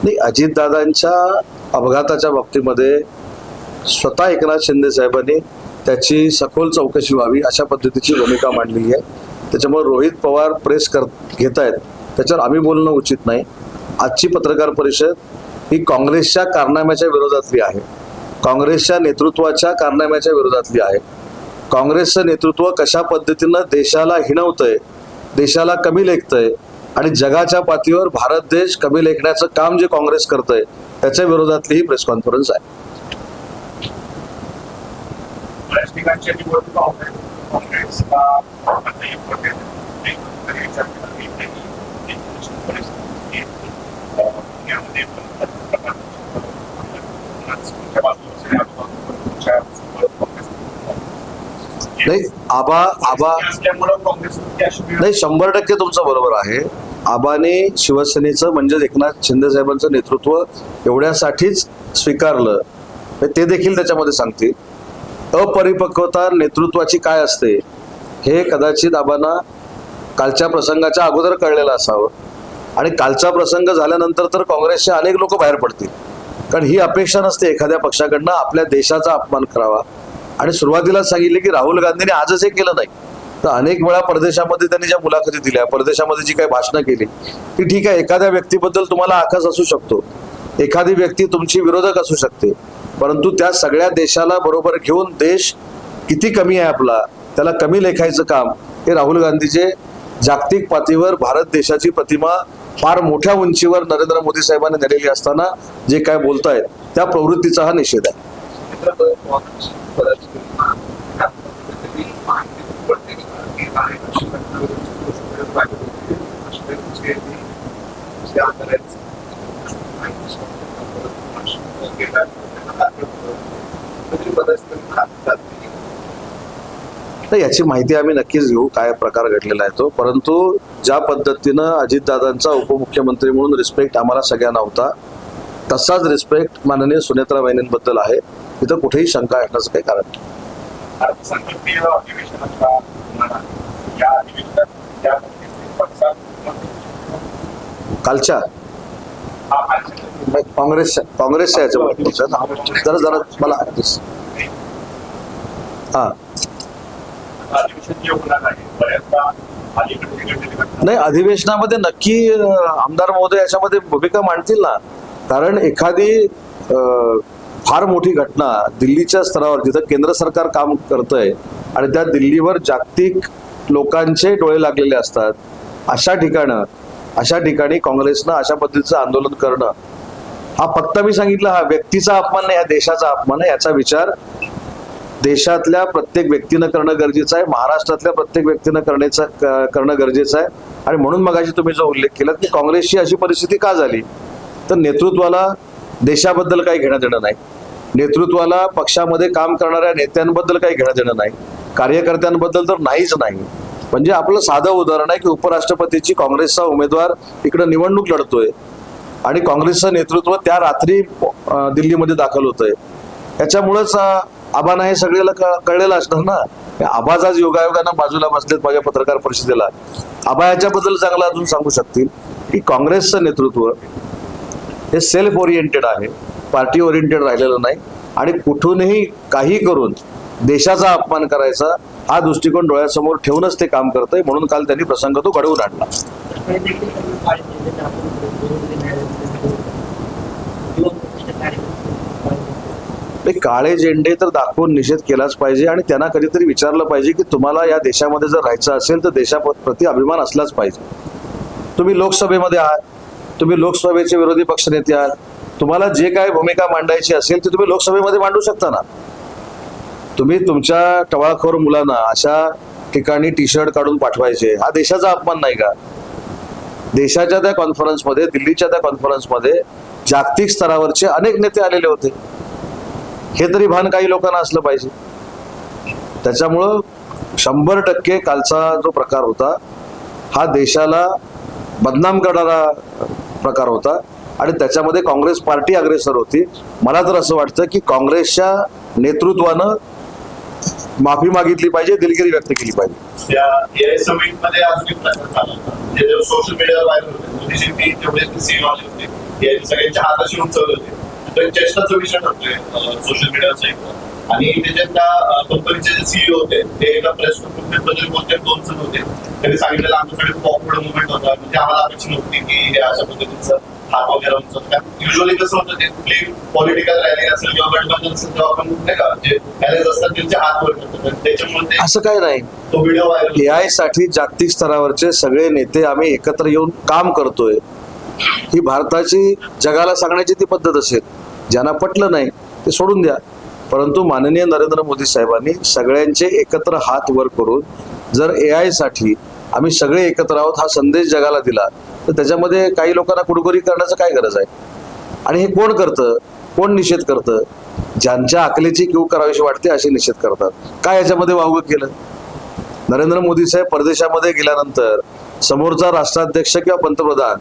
नाही, अजितदादांच्या अपघाताच्या बाबतीमध्ये स्वतः एकनाथ शिंदे साहेबांनी त्याची सखोल चौकशी व्हावी अशा पद्धतीची भूमिका मांडलेली आहे. त्याच्यामुळे रोहित पवार प्रेस घेत आहेत त्याच्यावर आम्ही बोलणं उचित नाही. आजची पत्रकार परिषद ही काँग्रेसच्या कारनाम्याच्या विरोधातली आहे, काँग्रेसच्या नेतृत्वाच्या कारनाम्याच्या विरोधातली आहे. काँग्रेसचं नेतृत्व कशा पद्धतीनं देशाला हिणवतंय, देशाला कमी लेखतंय आणि जगाच्या पातळीवर भारत देश कमी लेखण्याचं काम जे काँग्रेस करतंय त्याच्या विरोधातली ही प्रेस कॉन्फरन्स आहे. नाही, नाही, 100% तुमचं बरोबर आहे. आबाने शिवसेनेचं म्हणजे एकनाथ शिंदे साहेबांचं नेतृत्व एवढ्यासाठीच स्वीकारलं, ते देखील त्याच्यामध्ये सांगतील. अपरिपक्वता नेतृत्वाची काय असते हे कदाचित आबांना कालच्या प्रसंगाच्या अगोदर कळलेलं असावं आणि कालचा प्रसंग झाल्यानंतर तर काँग्रेसचे अनेक लोक बाहेर पडतील. कारण ही अपेक्षा नसते एखाद्या पक्षाकडनं आपल्या देशाचा अपमान करावा. आणि सुरुवातीला सांगितले की राहुल गांधींनी आजच हे केलं नाही, तर अनेक वेळा परदेशामध्ये त्यांनी ज्या मुलाखती दिल्या, परदेशामध्ये जी काही भाषणं केली ती ठीक आहे. एखाद्या व्यक्तीबद्दल तुम्हाला आकस असू शकतो, एखादी व्यक्ती तुमची विरोधक असू शकते, परंतु त्या सगळ्या देशाला बरोबर घेऊन देश किती कमी आहे आपला त्याला कमी लेखायचं काम हे राहुल गांधीचे जागतिक पातळीवर भारत देशाची प्रतिमा फार मोठ्या उंचीवर नरेंद्र मोदी साहेबांनी नेलेली असताना जे काय बोलतायत त्या प्रवृत्तीचा हा निषेध आहे. याची माहिती आम्ही नक्कीच घेऊ काय प्रकार घडलेला आहे तो. परंतु ज्या पद्धतीनं अजितदादांचा उपमुख्यमंत्री म्हणून रिस्पेक्ट आम्हाला सगळ्यांना होता तसाच रिस्पेक्ट माननीय सुनेत्रा वहिनींबद्दल आहे. तिथं कुठेही शंका असण्याचं काही कारण नाही. कालच्या काँग्रेसच्या याच्याबद्दल जरा मला हा नाही, अधिवेशनामध्ये नक्की आमदार महोदय याच्यामध्ये भूमिका मांडतील ना. कारण एखादी फार मोठी घटना दिल्लीच्या स्तरावर जिथं केंद्र सरकार काम करतंय आणि त्या दिल्लीवर जागतिक लोकांचे डोळे लागलेले असतात, अशा ठिकाणी काँग्रेसनं अशा पद्धतीचं आंदोलन करणं हा फक्त मी सांगितलं हा व्यक्तीचा अपमान नाही, हा देशाचा अपमान आहे. याचा विचार देशातल्या प्रत्येक व्यक्तीनं करणं गरजेचं आहे, महाराष्ट्रातल्या प्रत्येक व्यक्तीनं करणं गरजेचं आहे. आणि म्हणून मगाशी तुम्ही जो उल्लेख केला की काँग्रेसची अशी परिस्थिती का झाली, तर नेतृत्वाला देशाबद्दल काही घेणं देणं नाही, नेतृत्वाला पक्षामध्ये काम करणाऱ्या नेत्यांबद्दल काही घेणं देणं नाही, कार्यकर्त्यांबद्दल तर नाहीच नाही. म्हणजे आपलं साधं उदाहरण आहे की उपराष्ट्रपतीची काँग्रेसचा उमेदवार इकडं निवडणूक लढतोय आणि काँग्रेसचं नेतृत्व त्या रात्री दिल्लीमध्ये दाखल होतंय. याच्यामुळेच आबांना हे सगळ्याला कळलेलं असणार ना. आबाज आज योगायोगानं बाजूला बसलेत माझ्या पत्रकार परिषदेला. आबा याच्याबद्दल चांगलं अजून सांगू शकतील की काँग्रेसचं नेतृत्व हे सेल्फ ओरिएंटेड आहे, पार्टी ओरिएंटेड राहिलेलं नाही आणि कुठूनही काही करून देशाचा अपमान करायचा हा दृष्टिकोन डोळ्यासमोर ठेवूनच ते काम करतंय. म्हणून काल त्यांनी प्रसंग तो घडवून आणला. काळे झेंडे तर दाखवून निषेध केलाच पाहिजे आणि त्यांना कधीतरी विचारलं पाहिजे की तुम्हाला या देशामध्ये जर राहायचं असेल तर देशाप्रती अभिमान असलाच पाहिजे. तुम्ही लोकसभेमध्ये आहात, तुम्ही लोकसभेचे विरोधी पक्षनेते आहात, तुम्हाला जे काय भूमिका मांडायची असेल ते तुम्ही लोकसभेमध्ये मांडू शकता ना. तुम्ही तुमच्या टवाळखोर मुलांना अशा ठिकाणी टी शर्ट काढून पाठवायचे हा देशाचा अपमान नाही का? देशाच्या त्या कॉन्फरन्समध्ये, दिल्लीच्या त्या कॉन्फरन्समध्ये जागतिक स्तरावरचे अनेक नेते आलेले होते, हे तरी भान काही लोकांना असलं पाहिजे. त्याच्यामुळं 100% कालचा जो प्रकार होता हा देशाला बदनाम करणारा प्रकार होता आणि त्याच्यामध्ये काँग्रेस पार्टी अग्रेसर होती. मला तर असं वाटतं की काँग्रेसच्या नेतृत्वानं माफी मागितली पाहिजे, दिलगिरी व्यक्त केली पाहिजे. सोशल मीडियावर व्हायरल होते मोदीजींनी तेवढे सीओ आले होते, हे सगळ्यांच्या हाताशी उंचवले होते. तर चेष्टाचा विषय ठरतोय सोशल मीडियाचा एक. आणि त्याच्यात त्या कंपनीचे जे सीईओ होते ते एका प्रेस कॉन्फरन्समध्ये बोलते, 2 जण होते, त्यांनी सांगितलेलं आमच्याकडे पॉप्युलर मुवमेंट होता, म्हणजे आम्हाला अपेक्षा नव्हती की हे अशा पद्धतीचं हात वगैरे उंचवतात. युजली कसं होतं, ते कुठली पॉलिटिकल रॅली असेल किंवा गठबंधन असेल तेव्हा आपण नाही का जे रॅलीज असतात त्यांचे हात वर करतात, त्याच्यामुळे असं काय नाही. तो व्हिडिओ व्हायरल. एआय साठी जागतिक स्तरावरचे सगळे नेते आम्ही एकत्र येऊन काम करतोय, ही भारताची जगाला सांगण्याची ती पद्धत असेल. ज्यांना पटलं नाही ते सोडून द्या. परंतु माननीय नरेंद्र मोदी साहेबांनी सगळ्यांचे एकत्र हात वर करून जर एआय साठी आम्ही सगळे एकत्र आहोत हा संदेश जगाला दिला, तर त्याच्यामध्ये काही लोकांना कुडकुरी करण्याचं काय गरज आहे? आणि हे कोण करतं, कोण निषेध करतं? ज्यांच्या अकलेची कीव करावीशी वाटते असे निषेध करतात. काय याच्यामध्ये वावगं केलं? नरेंद्र मोदी साहेब परदेशामध्ये गेल्यानंतर समोरचा राष्ट्राध्यक्ष किंवा पंतप्रधान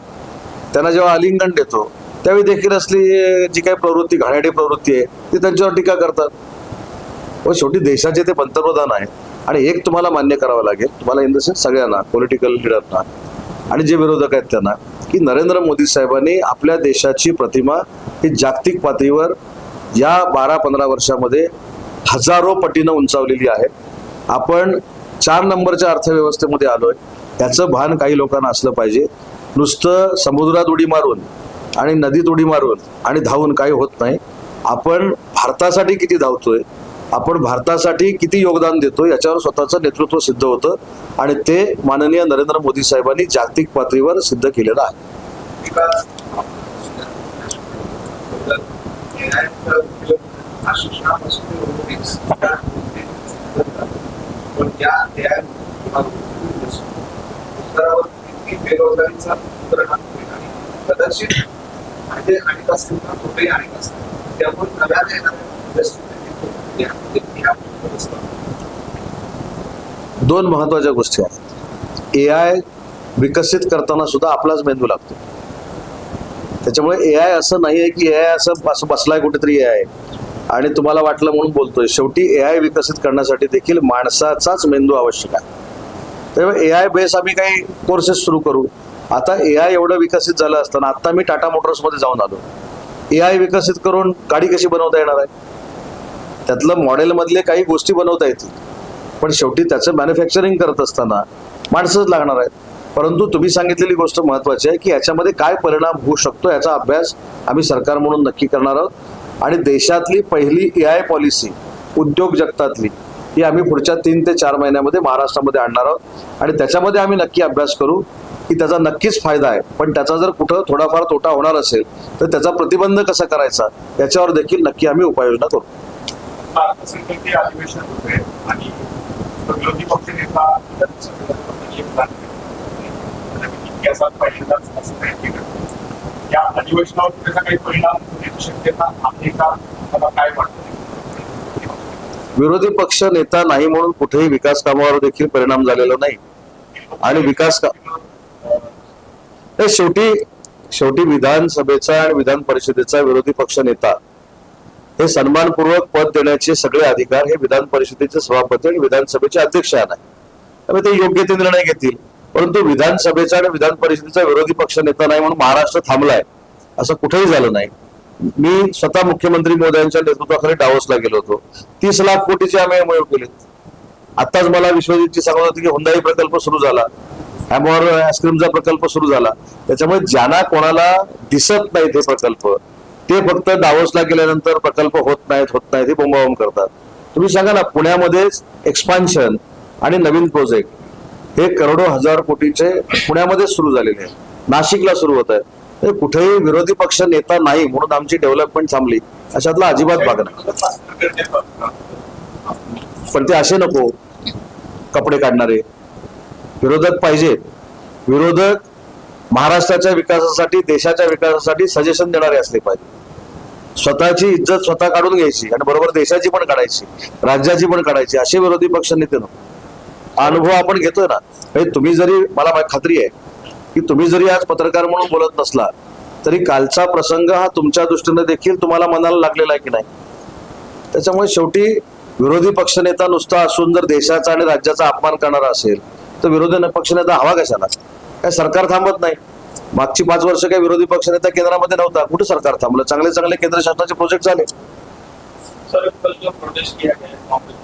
त्यांना जेव्हा आलिंगन देतो त्यावेळी देखील असली जी काही प्रवृत्ती, घाणेरडी प्रवृत्ती आहे ती त्यांच्यावर टीका करतात. व शेवटी देशाचे ते पंतप्रधान आहेत. आणि एक तुम्हाला मान्य करावं लागेल, तुम्हाला इन द सेन्स सगळ्यांना, पॉलिटिकल लिडरना आणि जे विरोधक आहेत त्यांना, की नरेंद्र मोदी साहेबांनी आपल्या देशाची प्रतिमा ही जागतिक पातळीवर या 12-15 वर्षामध्ये हजारो पटीनं उंचावलेली आहे. आपण 4 नंबरच्या अर्थव्यवस्थेमध्ये आलोय, याचं भान काही लोकांना असलं पाहिजे. नुसतं समुद्रात उडी मारून आणि नदीत उडी मारून आणि धावून काही होत नाही. आपण भारतासाठी किती धावतोय, आपण भारतासाठी किती योगदान देतो याच्यावर स्वतःचं नेतृत्व सिद्ध होतं. आणि ते माननीय नरेंद्र मोदी साहेबांनी जागतिक पातळीवर सिद्ध केलेलं आहे. कदाचित फायदे अनेक असतील ना तोटे अनेक असतील, त्यामुळे नव्याने दोन महत्वाच्या गोष्टी आहेत. एआय विकसित करताना सुद्धा आपलाच मेंदू लागतो. त्याच्यामुळे एआय असं नाहीये की एआय असं बसलाय कुठेतरी एआय आणि तुम्हाला वाटलं म्हणून बोलतोय. शेवटी एआय विकसित करण्यासाठी देखील माणसाचाच मेंदू आवश्यक आहे. त्यामुळे एआय बेस आम्ही काही कोर्सेस सुरू करू. आता एआय एवढं विकसित झालं असताना आता मी टाटा मोटर्समध्ये जाऊन आलो. एआय विकसित करून गाडी कशी बनवता येणार आहे? त्यातलं मॉडेलमधले काही गोष्टी बनवता येतील, पण शेवटी त्याचं मॅन्युफॅक्चरिंग करत असताना माणसंच लागणार आहेत. परंतु तुम्ही सांगितलेली गोष्ट महत्वाची आहे की याच्यामध्ये काय परिणाम होऊ शकतो याचा अभ्यास आम्ही सरकार म्हणून नक्की करणार आहोत. आणि देशातली पहिली एआय पॉलिसी उद्योग जगतातली ही आम्ही पुढच्या 3 ते 4 महिन्यामध्ये महाराष्ट्रामध्ये आणणार आहोत. आणि त्याच्यामध्ये आम्ही नक्की अभ्यास करू की त्याचा नक्कीच फायदा आहे, पण त्याचा जर कुठं थोडाफार तोटा होणार असेल तर त्याचा प्रतिबंध कसा करायचा याच्यावर देखील नक्की आम्ही उपाययोजना करू. अर्थसंकल्पीय अधिवेशन होते आणि विरोधी पक्षनेता इतिहासात पहिल्यांदाच असं काही केलं. या अधिवेशनावर त्याचा काही परिणाम होण्याची शक्यता आहे का, मला काय वाटतं? विरोधी पक्ष नेता नाही म्हणून कुठेही विकास कामावर देखील परिणाम झालेला नाही. आणि शेवटी विधानसभेचा आणि विधान परिषदेचा विरोधी पक्ष नेता हे सन्मानपूर्वक पद देण्याचे सगळे अधिकार हे विधान परिषदेचे सभापती आणि विधानसभेचे अध्यक्ष यांना आहे. त्यामुळे ते योग्य ते निर्णय घेतील. परंतु विधानसभेचा आणि विधान परिषदेचा विरोधी पक्ष नेता नाही म्हणून महाराष्ट्र थांबलाय असं कुठेही झालं नाही. मी स्वतः मुख्यमंत्री महोदयांच्या नेतृत्वाखाली डावोसला गेलो होतो. 30 लाख कोटीचे आम्ही एमओयू केले. आताच मला विश्वजितची सांगत होती की हुंडाई प्रकल्प सुरू झाला, हॅमॉर आईस्क्रीमचा प्रकल्प सुरू झाला. त्याच्यामुळे ज्यांना कोणाला दिसत नाही ते प्रकल्प, ते फक्त डावोसला गेल्यानंतर प्रकल्प होत नाहीत हे बोंबाबोंब करतात. तुम्ही सांगा ना, पुण्यामध्येच एक्सपान्शन आणि नवीन प्रोजेक्ट हे करोडो हजार कोटीचे पुण्यामध्येच सुरू झालेले आहेत, नाशिकला सुरू होत आहेत. कुठेही विरोधी पक्ष नेता नाही म्हणून आमची डेव्हलपमेंट थांबली अशातला अजिबात भाग नाही. पण ते असे नको कपडे काढणारे विरोधक पाहिजे. विरोधक महाराष्ट्राच्या विकासासाठी, देशाच्या विकासासाठी सजेशन देणारे असले पाहिजे. स्वतःची इज्जत स्वतः काढून घ्यायची आणि बरोबर देशाची पण काढायची, राज्याची पण काढायची, असे विरोधी पक्ष नेते नको. अनुभव आपण घेतोय ना. तुम्ही जरी, मला खात्री आहे की तुम्ही जरी आज पत्रकार म्हणून बोलत नसला तरी कालचा प्रसंग हा तुमच्या दृष्टीने देखील तुम्हाला मनाला लागलेला आहे की नाही. त्याच्यामुळे शेवटी विरोधी पक्षनेता नुसता असून जर देशाचा आणि राज्याचा अपमान करणारा असेल तर विरोधी पक्षनेता हवा कशाला? काय सरकार थांबत नाही. मागची 5 वर्ष काही विरोधी पक्षनेता केंद्रामध्ये नव्हता, कुठे सरकार थांबलं? चांगले चांगले केंद्र शासनाचे प्रोजेक्ट झाले. सर कल जो प्रोटेस्ट किया गया है कांग्रेस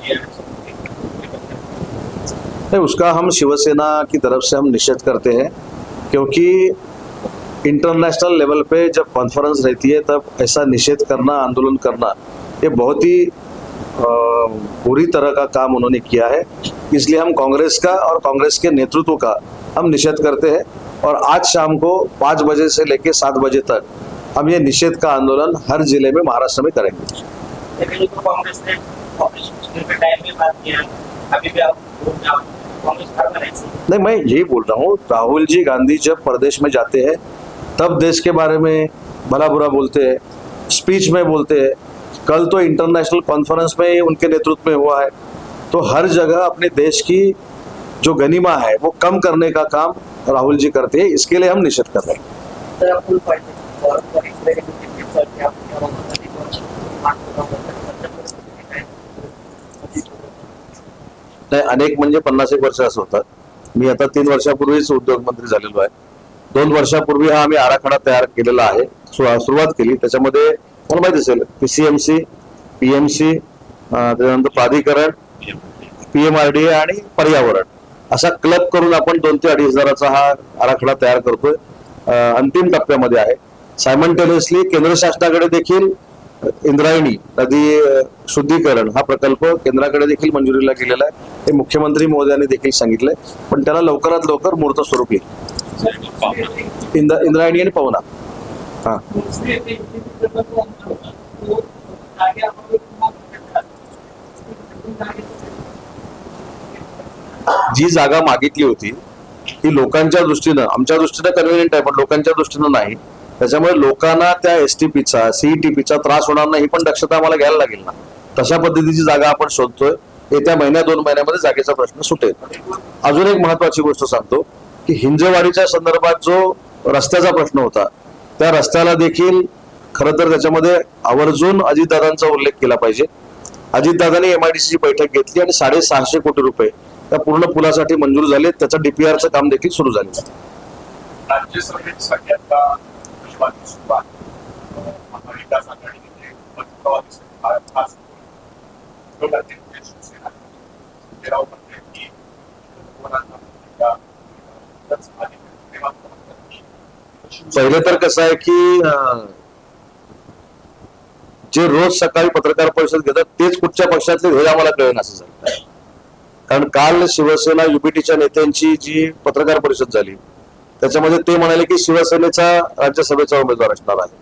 किया है, नहीं, उसका हम शिवसेना की तरफ से हम निषेध करते हैं, क्योंकि इंटरनेशनल लेवल पे जब कॉन्फ्रेंस रहती है तब ऐसा निषेध करना, आंदोलन करना, ये बहुत ही बुरी तरह का काम उन्होंने किया है. इसलिए हम कांग्रेस का और कांग्रेस के नेतृत्व का हम निषेध करते हैं. और आज शाम को 5 बजे से लेकर 7 बजे तक हम ये निषेध का आंदोलन हर जिले में महाराष्ट्र में करेंगे. लेकिन तो कांग्रेस ने ऑपरेशन के टाइम में बात किया, अभी भी आप कांग्रेस कर रहे हैं. नहीं, मैं यही बोल रहा हूँ, राहुल जी गांधी जब प्रदेश में जाते हैं तब देश के बारे में भला बुरा बोलते हैं, स्पीच में बोलते हैं. कल तो इंटरनेशनल कॉन्फ्रेंस में उनके नेतृत्व में हुआ है. तो हर जगह अपने देश की जो गनीमा है वो कम करने का काम राहुल जी करते हैं. इसके लिए हम निषेध कर रहे हैं. तर फुल पार्टी और इस तरह के टिप्स की आप क्या होता नाही, अनेक म्हणजे 50 वर्ष असं होतं. मी आता 3 वर्षापूर्वीच उद्योग मंत्री झालेलो आहे. 2 वर्षापूर्वी हा आम्ही आराखडा तयार केलेला आहे, सुरुवात केली. त्याच्यामध्ये मला माहिती असेल PCMC, PMC, त्याच्यानंतर प्राधिकरण, PMRDA आणि पर्यावरण असा क्लब करून आपण 2 ते 2.5 हजाराचा हा आराखडा तयार करतोय. अंतिम टप्प्यामध्ये आहे. सायमल्टेनियसली केंद्र शासनाकडे देखील इंद्रायणी नदी शुद्धीकरण हा प्रकल्प केंद्राकडे देखील मंजुरीला गेलेला आहे. हे मुख्यमंत्री महोदयांनी देखील सांगितलंय, पण त्याला लवकरात लवकर मूर्त स्वरूप येईल. इंद्रायणी आणि पवना. हा, जी जागा मागितली होती ती लोकांच्या दृष्टीनं, आमच्या दृष्टीनं कन्व्हिनियंट आहे, पण लोकांच्या दृष्टीनं नाही. त्याच्यामुळे लोकांना त्या STPचा CETPचा त्रास होणार नाही ही पण दक्षता आम्हाला घ्यायला लागेल ना. तशा पद्धतीची जागा आपण शोधतोय. येत्या 1-2 महिन्यामध्ये जागेचा प्रश्न सुटेल. अजून एक महत्वाची गोष्ट सांगतो की हिंजवाडीच्या संदर्भात जो रस्त्याचा प्रश्न होता, त्या रस्त्याला देखील खरं तर त्याच्यामध्ये आवर्जून अजितदादांचा उल्लेख केला पाहिजे. अजितदादांनी MIDCची बैठक घेतली आणि 650 कोटी रुपये त्या पूर्ण पुलासाठी मंजूर झाले. त्याचं DPRचं काम देखील सुरू झाले. राज्यसभेत सगळ्यांना विश्वाची सुरुवात महाविकास आघाडीने खास शिवसेना राव म्हणते की पहिले तर कसं आहे की जे रोज सकाळी पत्रकार परिषद घेतात तेच कुठच्या पक्षातले हे आम्हाला कळेल असं झालं. कारण काल शिवसेना UBTच्या नेत्यांची जी पत्रकार परिषद झाली त्याच्यामध्ये ते म्हणाले की शिवसेनेचा राज्यसभेचा उमेदवार असणार आहे.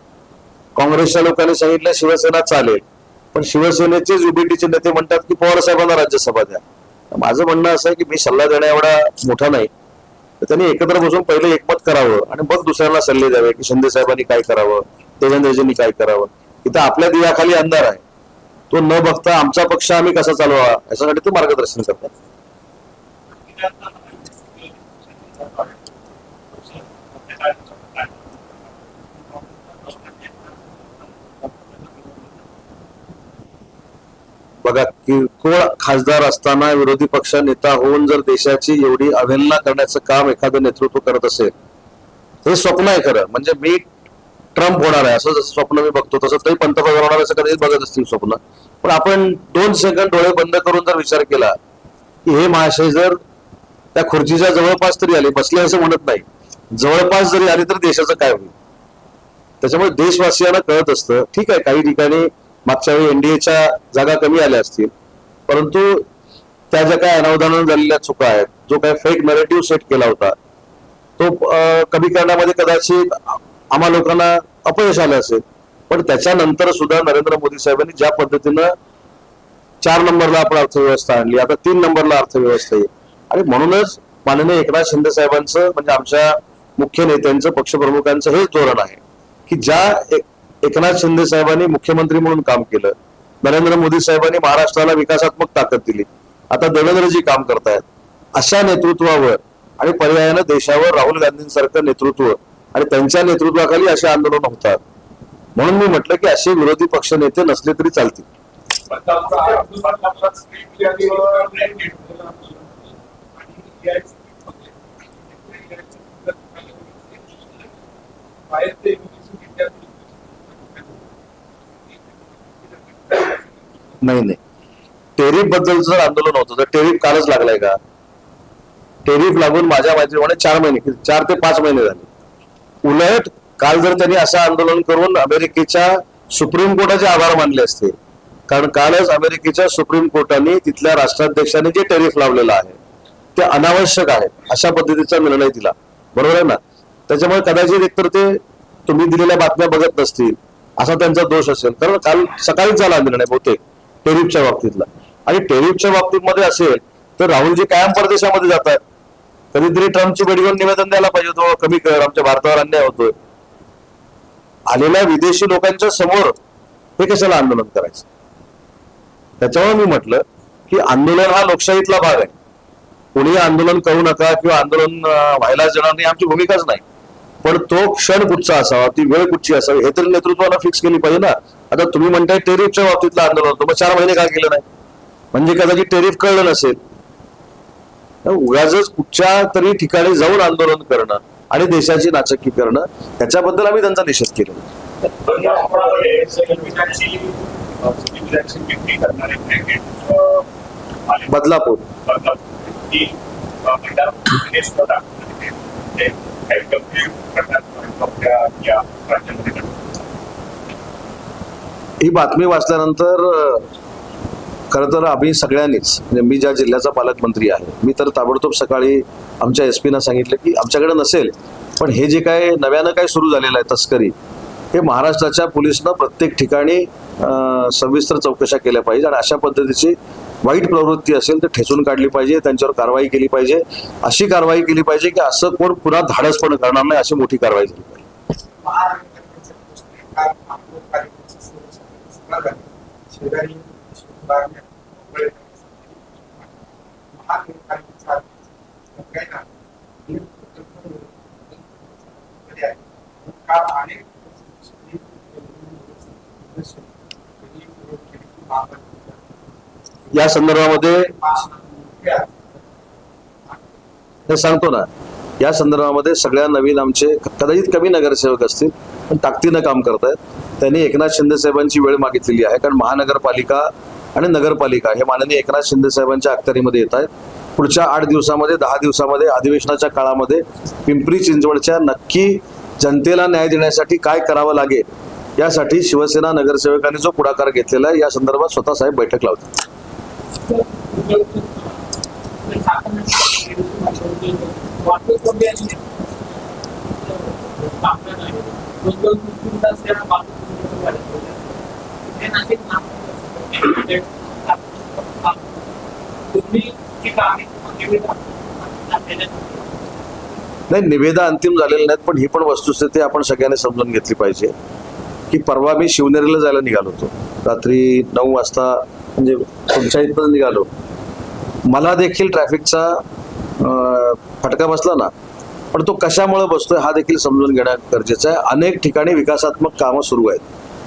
काँग्रेसच्या लोकांनी सांगितलं शिवसेना चालेल, पण शिवसेनेचेच UBTचे नेते म्हणतात की पवार साहेबांना राज्यसभा द्या. माझं म्हणणं असं आहे की मी सल्ला देण्या एवढा मोठा नाही, तर त्यांनी एकत्र बसून पहिले एकमत करावं आणि मग दुसऱ्यांना सल्ले द्यावे की शिंदे साहेबांनी काय करावं, देवेंद्रजींनी काय करावं. इथं आपल्या दिव्याखाली अंधार आहे, तो न बघता आमचा पक्ष आम्ही कसा चालवा याच्यासाठी ते मार्गदर्शन करतात. बघा, किरकोळ खासदार असताना विरोधी पक्ष नेता होऊन जर देशाची एवढी अवहेलना करण्याचं काम एखादं नेतृत्व करत असेल, हे स्वप्न आहे खरं. म्हणजे मी ट्रम्प होणार आहे असं जसं स्वप्न मी बघतो तसं तरी पंतप्रधान होणार असं कधीच बघत असतील स्वप्न. पण आपण 2 सेकंद डोळे बंद करून जर विचार केला की हे महाशय जर त्या खुर्चीच्या जवळपास तरी आले, बसले असं म्हणत नाही, जवळपास जरी आली तर देशाचं काय होईल. त्याच्यामुळे देशवासियांना कळत असतं, ठीक आहे काही ठिकाणी मागच्या वेळी NDAच्या जागा कमी आल्या असतील, परंतु त्या ज्या काय अनावधानानं झालेल्या चुका आहेत, जो काय फेक नरेटिव्ह सेट केला होता तो कमी करण्यामध्ये कदाचित आम्हा लोकांना अपयश आलं असेल. पण त्याच्यानंतर सुद्धा नरेंद्र मोदी साहेबांनी ज्या पद्धतीनं 4 नंबरला आपण अर्थव्यवस्था आणली, आता 3 नंबरला अर्थव्यवस्था येईल. आणि म्हणूनच माननीय एकनाथ शिंदे साहेबांचं म्हणजे आमच्या मुख्य नेत्यांचं, पक्षप्रमुखांचं हेच धोरण आहे की ज्या एकनाथ शिंदे साहेबांनी मुख्यमंत्री म्हणून काम केलं, नरेंद्र मोदी साहेबांनी महाराष्ट्राला विकासात्मक ताकद दिली, आता देवेंद्रजी काम करतायत, अशा नेतृत्वावर आणि पर्यायानं देशावर राहुल गांधींसारखं नेतृत्व आणि त्यांच्या नेतृत्वाखाली असे आंदोलन होतात. म्हणून मी म्हटलं की असे विरोधी पक्ष नेते नसले तरी चालतील. टेरिफ बद्दलचं जर आंदोलन होतं तर टेरिफ कालच लागलाय का? टेरिफ लागून माझ्या माहितीप्रमाणे 4 ते 5 महिने झाले. उलट काल जर त्यांनी असं आंदोलन करून अमेरिकेच्या सुप्रीम कोर्टाचे आभार मानले असते, कारण कालच अमेरिकेच्या सुप्रीम कोर्टाने तिथल्या राष्ट्राध्यक्षांनी जे टेरिफ लावलेलं आहे ते अनावश्यक आहे अशा पद्धतीचा निर्णय दिला. बरोबर आहे ना? त्याच्यामुळे कदाचित एकतर ते तुम्ही दिलेल्या बातम्या बघत नसतील असा त्यांचा दोष असेल, कारण काल सकाळीच झाला निर्णय बहुतेक टेरिफच्या बाबतीतला. आणि टेरिफच्या बाबतीमध्ये असेल तर राहुलजी कायम परदेशामध्ये जातात. कधीतरी ट्रम्पची भेट घेऊन निवेदन द्यायला पाहिजे होतं, कमी कर, आमच्या भारतावर अन्याय होतोय. आलेल्या विदेशी लोकांच्या समोर हे कशाला आंदोलन करायचं? त्याच्यामुळे मी म्हटलं की आंदोलन हा लोकशाहीतला भाग आहे. कोणी आंदोलन करू नका किंवा आंदोलन व्हायलाच देणार नाही आमची भूमिकाच नाही, पण तो क्षण कुठचा असावा, ती वेळ कुठची असावी हे तरी नेतृत्वानं फिक्स केली पाहिजे ना. आता तुम्ही म्हणताय टेरिफच्या बाबतीतलं आंदोलन होतं, मग 4 महिने का केलं नाही? म्हणजे कदाचित टेरिफ कळलं नसेल. उगाच कुठच्या तरी ठिकाणी जाऊन आंदोलन करणं आणि देशाची नाचक्की करणं, त्याच्याबद्दल आम्ही त्यांचा निषेध केला. बदलापूर ही बातमी वाचल्यानंतर खरं तर आम्ही सगळ्यांनीच, म्हणजे मी ज्या जिल्ह्याचा पालकमंत्री आहे, मी तर ताबडतोब सकाळी आमच्या SP-ना सांगितलं की आमच्याकडे नसेल, पण हे जे काय नव्यानं काय सुरू झालेलं आहे तस्करी, हे महाराष्ट्राच्या पोलिसनं प्रत्येक ठिकाणी सविस्तर चौकशा केल्या पाहिजे आणि अशा पद्धतीची वाईट प्रवृत्ती असेल तर ठेचून काढली पाहिजे, त्यांच्यावर कारवाई केली पाहिजे. अशी कारवाई केली पाहिजे की असं कोण पुन्हा धाडसपण करणार नाही, अशी मोठी कारवाई झाली पाहिजे. या संदर्भामध्ये हे सांगतो ना, या संदर्भामध्ये सगळ्या नवीन आमचे कदाचित कमी नगरसेवक असतील पण ताकदीनं काम करतायत. त्यांनी एकनाथ शिंदे साहेबांची वेळ मागितलेली आहे, कारण महानगरपालिका आणि नगरपालिका हे माननीय एकनाथ शिंदे साहेबांच्या अखत्यारीमध्ये येत आहेत. पुढच्या 8 दिवसामध्ये 10 दिवसामध्ये अधिवेशनाच्या काळामध्ये पिंपरी चिंचवडच्या नक्की जनतेला न्याय देण्यासाठी काय करावं लागेल यासाठी शिवसेना नगरसेवकांनी जो पुढाकार घेतलेला आहे या संदर्भात स्वतः साहेब बैठक लावतात. नाही, निवेदन अंतिम झालेले नाहीत, पण ही पण वस्तुस्थिती आपण सगळ्यांनी समजून घेतली पाहिजे की परवा मी शिवनेरीला जायला निघालो होतो रात्री 9 वाजता, म्हणजे तुमच्या इथं निघालो. मला देखील ट्रॅफिकचा फटका बसला ना, पण तो कशामुळे बसतोय हा देखील समजून घेणं गरजेचं आहे. अनेक ठिकाणी विकासात्मक कामं सुरू आहेत,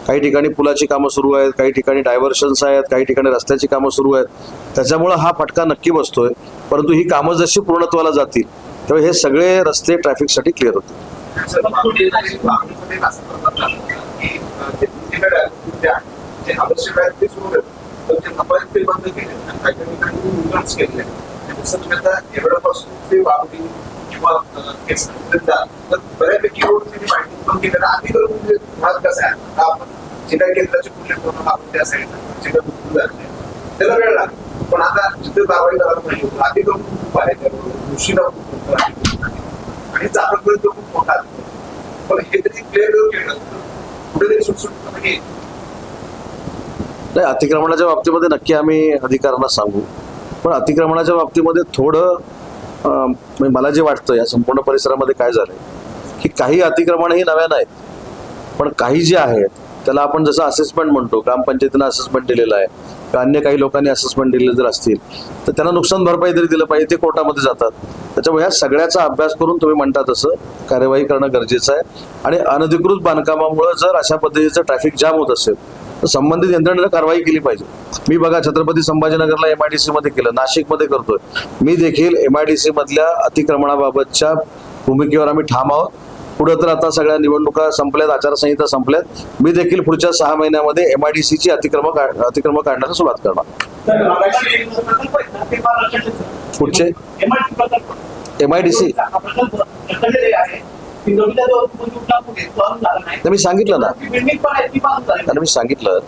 काही ठिकाणी पुलाची कामं सुरू आहेत, काही ठिकाणी डायव्हर्शन्स आहेत, काही ठिकाणी रस्त्याची कामं सुरू आहेत. त्याच्यामुळे हा फटका नक्की बसतोय, परंतु ही कामं जशी पूर्णत्वाला जातील तेव्हा हे सगळे रस्ते ट्रॅफिकसाठी क्लिअर होतील. बऱ्यापैकी कसा आहे, आपण जिल्हा केंद्राचे त्या साईडला त्याला वेळ लागतो, पण आता जिथे कारवाई करायला पाहिजे आधी करून खूप आहे, उशिरा आणि चाकणपर्यंत खूप मोठा, पण हे तरी क्लिअर केलं कुठेतरी सुटसुट नाही. अतिक्रमणाच्या बाबतीमध्ये नक्की आम्ही अधिकाऱ्यांना सांगू, पण अतिक्रमणाच्या बाबतीमध्ये थोडं मला जे वाटतं या संपूर्ण परिसरामध्ये काय झालंय की काही अतिक्रमण ही नव्यानं आहेत, पण काही जे आहेत त्याला आपण जसं असेसमेंट म्हणतो, ग्रामपंचायतीनं असेसमेंट दिलेलं आहे किंवा अन्य काही लोकांनी असेसमेंट दिलेलं जर असतील तर त्यांना नुकसान भरपाई तरी दिलं पाहिजे, ते कोर्टामध्ये जातात. त्याच्यामुळे ह्या सगळ्याचा अभ्यास करून तुम्ही म्हणता तसं कार्यवाही करणं गरजेचं आहे. आणि अनधिकृत बांधकामामुळे जर अशा पद्धतीचं ट्रॅफिक जाम होत असेल तर संबंधित यंत्रणेला कारवाई केली पाहिजे. मी बघा छत्रपती संभाजीनगरला MIDC मध्ये केलं, नाशिकमध्ये करतोय. मी देखील MIDC मधल्या अतिक्रमणाबाबतच्या भूमिकेवर आम्ही ठाम आहोत. पुढे तर आता सगळ्या निवडणुका संपल्यात, आचारसंहिता संपल्यात. मी देखील पुढच्या 6 महिन्यामध्ये MIDCची अतिक्रमण काढण्यास सुरुवात करणार. तर मगाशी प्रकल्प आहेत ना, ते महाराष्ट्राचेच आहेत. कुठचे? MIDC प्रकल्प. MIDC? हा प्रकल्प रखडलेले आहे. ती जमिनीचा जो मंजूर टाकून घेतो, तो अजून झाला नाही. तर मी सांगितलं ना, ती बिल्डिंग पण आहे, ती बांधून झाली. आणि मी सांगितलं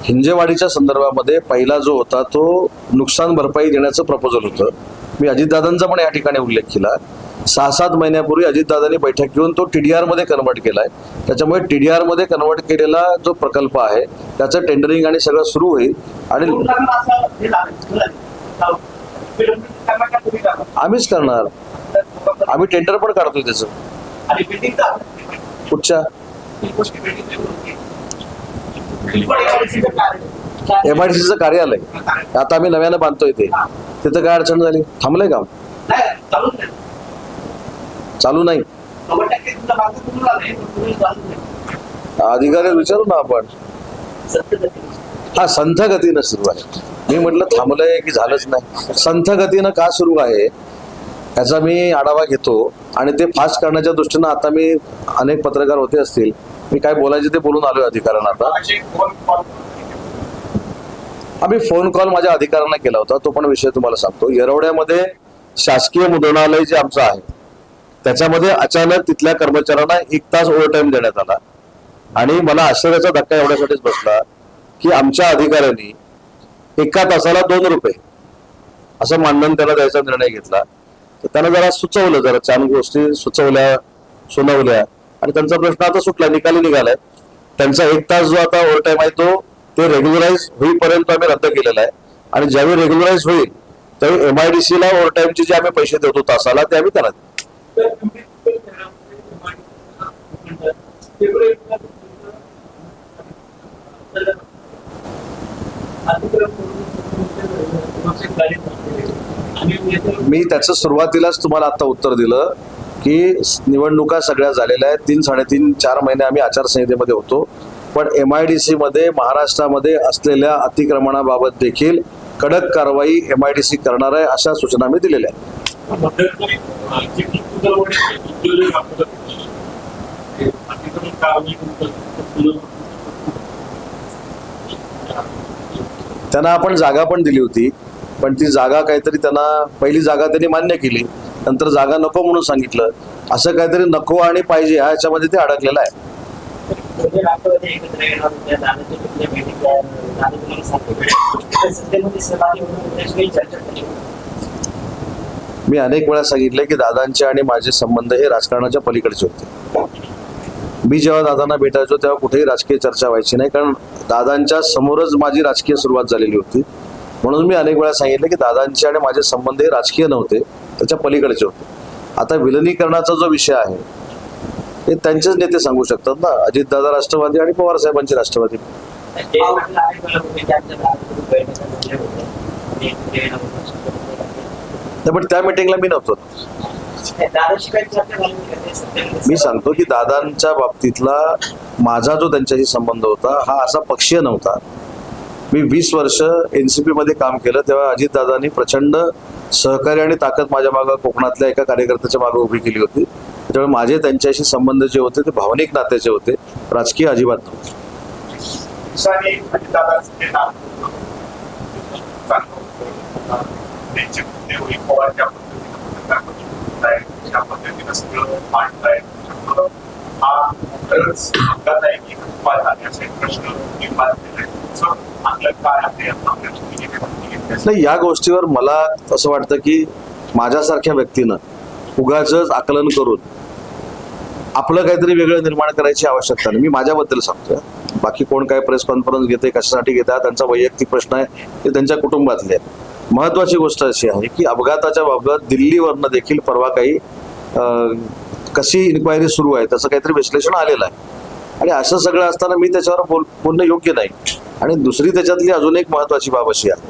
हिंजेवाडीच्या संदर्भामध्ये पहिला जो होता तो नुकसान भरपाई देण्याचं प्रपोजल होतं. मी अजितदादांचा पण या ठिकाणी उल्लेख केला. 6-7 महिन्यापूर्वी अजितदादांनी बैठक घेऊन तो TDR मध्ये कन्वर्ट केलाय. त्याच्यामुळे TDR मध्ये कन्वर्ट केलेला जो प्रकल्प आहे त्याचं टेंडरिंग आणि सगळं सुरू होईल आणि दोन लाखाला असं हे झालं. विलंबित करण्याच्या पूर्वी झालं. आम्हीच करणार. आम्ही टेंडर पण काढतोय त्याचं. आणि बिल्डिंगचा कुठच्या? गोष्टी बिल्डिंग MIDCचं कार्य. MIDCचं कार्यालय आता आम्ही नव्यानं बांधतोय ते. तिथं काय अडचण झाली? थांबलंय काम? नाही, चालूच नाही. चालू नाही. 90% तुमचा भाग पूर्ण झालाय, पण पूर्ण चालूच नाही. अधिकाऱ्याला विचारू ना आपण. सत्यगती. हा, संथ गतीनं सुरू आहे. मी म्हटलं थांबलंय की झालंच नाही. संथ गतीनं का सुरू आहे याचा मी आढावा घेतो आणि ते फास्ट करण्याच्या दृष्टीनं आता मी अनेक पत्रकार होते असतील, मी काय बोलायचे ते बोलून आलोय अधिकाऱ्यांना. आता मगाशी फोन कॉल आम्ही फोन कॉल माझ्या अधिकाऱ्यांना केला होता. तो पण विषय तुम्हाला सांगतो. येरवड्यामध्ये शासकीय मुद्रणालय जे आमचं आहे त्याच्यामध्ये अचानक तिथल्या कर्मचाऱ्यांना 1 तास ओव्हर टाइम देण्यात आला आणि मला आश्चर्याचा धक्का एवढ्यासाठीच बसला की आमच्या अधिकाऱ्यांनी 1 तासाला 2 रुपये असं मानधन त्याला द्यायचा निर्णय घेतला. तर त्यानं जरा सुचवलं, जरा 4 गोष्टी सुचवल्या, सुनावल्या आणि त्यांचा प्रश्न आता सुटला, निकाली निघालाय. त्यांचा 1 तास जो आता ओव्हर टाइम आहे ते रेग्युलराईज होईपर्यंत आम्ही रद्द केलेला आहे आणि ज्यावेळी रेग्युलराईज होईल त्यावेळी MIDC ला ओव्हर टाइमचे जे आम्ही पैसे देतो तासाला ते आम्ही करत. मी त्याचं सुरुवातीलाच तुम्हाला आता उत्तर दिलं की निवडणुका सगळ्या झालेल्या आहेत. 3-3.5-4 महिने आम्ही आचारसंहितेमध्ये होतो. पण MIDC मध्ये महाराष्ट्रामध्ये असलेल्या अतिक्रमणाबाबत देखील कडक कारवाई MIDC करणार आहे अशा सूचना मी दिलेल्या आहेत. मध्यंतरी त्यांना आपण जागा पण दिली होती, पण ती जागा काहीतरी त्यांना पहिली जागा त्यांनी मान्य केली, नंतर जागा नको म्हणून सांगितलं. असं काहीतरी नको आणि पाहिजे ह्याच्यामध्ये ते अडकलेलं आहे. म्हणजे राष्ट्रवादी एकत्र येणार होत्या, दादाच्या कुठल्या भेटीत दादा तुम्हाला सांगतो सत्तेमध्ये सहभागी होऊन त्याची चर्चा केली. मी अनेक वेळा सांगितले की दादांचे आणि माझे संबंध हे राजकारणाच्या पलीकडचे होते. मी जेव्हा दादांना भेटायचो तेव्हा कुठेही राजकीय चर्चा व्हायची नाही, कारण दादांच्या समोरच माझी राजकीय सुरुवात झालेली होती. म्हणून मी अनेक वेळा सांगितलं की दादांचे आणि माझे संबंध हे राजकीय नव्हते, त्याच्या पलीकडचे होते. आता विलिनीकरणाचा जो विषय आहे हे त्यांचेच नेते सांगू शकतात ना. अजितदादा राष्ट्रवादी आणि पवार साहेबांचे राष्ट्रवादी. ते म्हटलं आहे मला कुठे त्यांच्या दादासोबत बैठका झाल्या होत्या. ते कुठे येणार होतं. पण त्या मिटिंगला मी नव्हतो. दादाशी काही चर्चा झाली नाही का? ते सत्तेमध्ये मी सांगतो की दादांच्या बाबतीतला माझा जो त्यांच्याशी संबंध होता हा असा पक्षीय नव्हता. मी 20 वर्ष NCP मध्ये काम केलं तेव्हा अजितदादांनी प्रचंड सहकार्य आणि ताकद माझ्या मागे कोकणातल्या एका कार्यकर्त्याच्या मागे उभी केली होती. त्यामुळे माझे त्यांच्याशी संबंध जे होते ते भावनिक नात्याचे होते, राजकीय अजिबात नव्हते. दिवसांनी अजितदादांचं ते नाव त्यांचे मुद्दे होईल पवार ज्या पद्धतीनं सगळं मांडताय हा खरंच अपघात आहे की उत्पाद आहे असे प्रश्न निर्माण केले. आपलं काय आहे नाही, या गोष्टीवर मला असं वाटतं की माझ्यासारख्या व्यक्तीनं उगाचच आकलन करून आपलं काहीतरी वेगळं निर्माण करायची आवश्यकता नाही. मी माझ्याबद्दल सांगतोय, बाकी कोण काय प्रेस कॉन्फरन्स घेते, कशासाठी घेतात, त्यांचा वैयक्तिक प्रश्न आहे, ते त्यांच्या कुटुंबातले आहे. महत्वाची गोष्ट अशी आहे की अपघाताच्या बाबत दिल्लीवरनं देखील परवा काही कशी इन्क्वायरी सुरू आहे त्याचं काहीतरी विश्लेषण आलेलं आहे आणि असं सगळं असताना मी त्याच्यावर बोलणं योग्य नाही. आणि दुसरी त्याच्यातली अजून एक महत्वाची बाब अशी आहे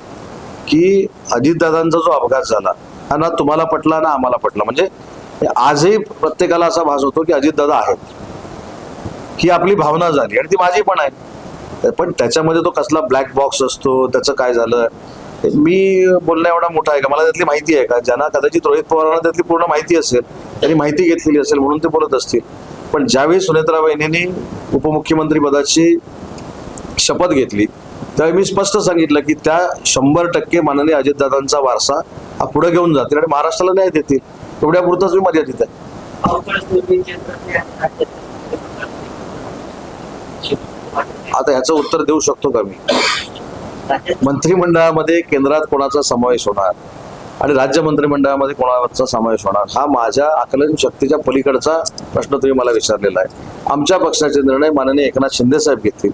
की अजितदादांचा जो अपघात झाला हा ना तुम्हाला पटला ना आम्हाला पटला, म्हणजे आजही प्रत्येकाला असा भास होतो की अजितदादा आहेत, ही आपली भावना झाली आणि ती माझी पण आहे. पण त्याच्यामध्ये तो कसला ब्लॅक बॉक्स असतो, त्याचं काय झालं, मी बोलणं एवढा मोठा आहे का? मला त्यातली माहिती आहे का? ज्यांना कदाचित रोहित पवारांना त्यातली पूर्ण माहिती असेल, त्यांनी माहिती घेतलेली असेल म्हणून ते बोलत असतील. पण ज्यावेळी सुनेत्रा वहिनींनी उपमुख्यमंत्री पदाची शपथ घेतली त्यावेळी मी स्पष्ट सांगितलं की त्या 100% माननीय अजितदादांचा वारसा हा पुढे घेऊन जातील आणि महाराष्ट्राला न्याय देतील. तेवढ्यापुरतच मी मर्यादित आहे. आता ह्याचं उत्तर देऊ शकतो का मी? मंत्रिमंडळामध्ये केंद्रात कोणाचा समावेश होणार आणि राज्य मंत्रिमंडळामध्ये कोणाचा समावेश होणार हा माझ्या आकलन शक्तीच्या पलीकडचा प्रश्न तुम्ही मला विचारलेला आहे. आमच्या पक्षाचे निर्णय माननीय एकनाथ शिंदे साहेब घेतील,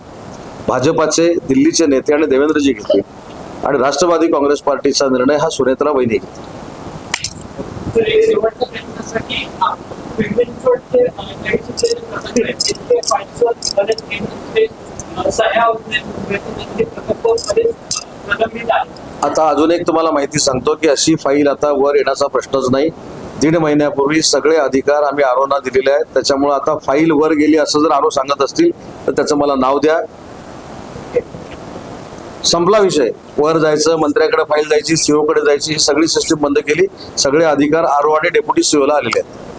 भाजपाचे दिल्लीचे नेते आणि देवेंद्रजी घेतील आणि राष्ट्रवादी काँग्रेस पार्टीचा निर्णय हा सुनेत्रा वहिनी घेतील. आता अजून एक तुम्हाला माहिती सांगतो की अशी फाईल आता वर येण्याचा प्रश्नच नाही. 1.5 महिन्यापूर्वी सगळे अधिकार आम्ही आरोना दिलेले आहेत. त्याच्यामुळे आता फाईल वर गेली असं जर आरो सांगत असतील तर त्याचं मला नाव द्या. संपला विषय. वर जायचं, मंत्र्याकडे फाईल जायची, सीओ कडे जायची, ही सगळी सिस्टीम बंद केली. सगळे अधिकार आरो आणि डेप्युटी सीओला आलेले आहेत.